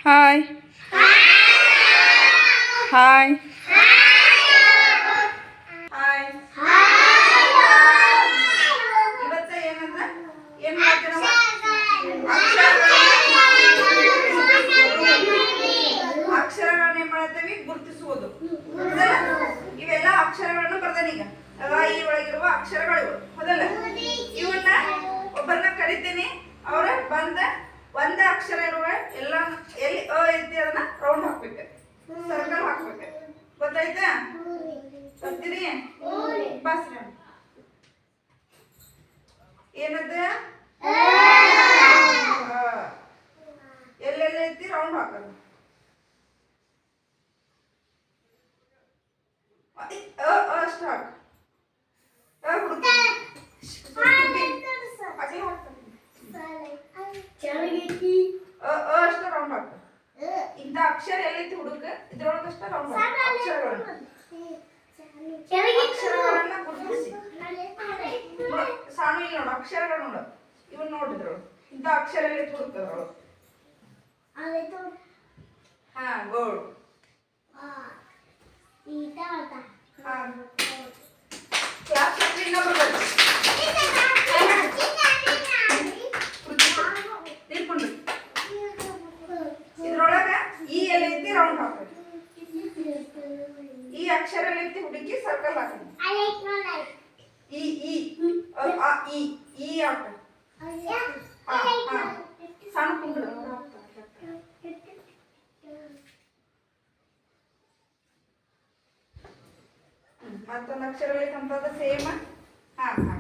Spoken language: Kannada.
Hi hi hi. ಇವತ್ತ ಏನಂದ್ರ ಏನ್ ಮಾಡ್ತೀವಿ ನಾವು? ಅಕ್ಷರಗಳನ್ನ ಏನ್ ಮಾಡ್ತೀವಿ? ಗುರುತಿಸುವುದು. ಇವೆಲ್ಲ ಅಕ್ಷರಗಳನ್ನು ಬರ್ದಾನೀಗ. ಈ ಒಳಗಿರುವ ಅಕ್ಷರಗಳು ಹೌದಲ್ಲ? ಇವನ್ನ ಒಬ್ಬರನ್ನ ಕರಿತೀನಿ. ಅವ್ರ ಬಂದ ಒಂದೇ ಅಕ್ಷರ ಇರುವ ಎಲ್ಲ ಎಲ್ಲಿ ಐತಿ ಅದನ್ನ ರೌಂಡ್ ಹಾಕ್ಬೇಕು, ಸರ್ಕಲ್ ಹಾಕ್ಬೇಕು. ಗೊತ್ತಾಯ್ತಾ? ಬರ್ತೀರಿ? ಬಸ್ರಿ. ಏನದ? ಎಲ್ಲೆಲ್ಲ ಐತಿ ರೌಂಡ್ ಹಾಕೋದು. ಅಷ್ಟು ಹಾಕು. ಅಷ್ಟ ರೌಂಡ್ ಹಾಕು. ಇಂಥ ಅಕ್ಷರ ಎಲ್ಲೈತಿ ಹುಡುಕ ಇದ್ರೊಳಗಷ್ಟ ರೌಂಡ್ ಅಕ್ಷರಗಳನ್ನ ಗುರುತಿಸಿ. ಸಾನು ಇಲ್ಲಿ ನೋಡು, ಅಕ್ಷರಗಳು ನೋಡು, ಇವನ್ ನೋಡಿದ್ರು ಇಂಥ ಅಕ್ಷರ ಎಲ್ಲೈತಿ ಹುಡುಕದ್ರೊಳಗ. ಹಾ, ಗೋಡ್. ಕ್ಲಾಸ್ ಇನ್ನೊಬ್ರು ಬರ್ರಿ. ಇದ್ರೊಳಗ ಈ ಎಲ್ಲೈತಿ ರೌಂಡ್ ಹಾಕೋದು. ಈ ಅಕ್ಷರ ಎಲ್ಲೈತಿ ಹುಡುಕಿ ಸರ್ಕಲ್ ಹಾಕೋದು. ಈ ಈ ಈ ಹಾಕ. ಸಣ್ಣ ಕುಂಡ್ರ ಮತ್ತೊಂದು ಅಕ್ಷರ ಎಲ್ಲೈತಿ ಅಂತದ ಸೇಮ್. ಹಾ ಹಾ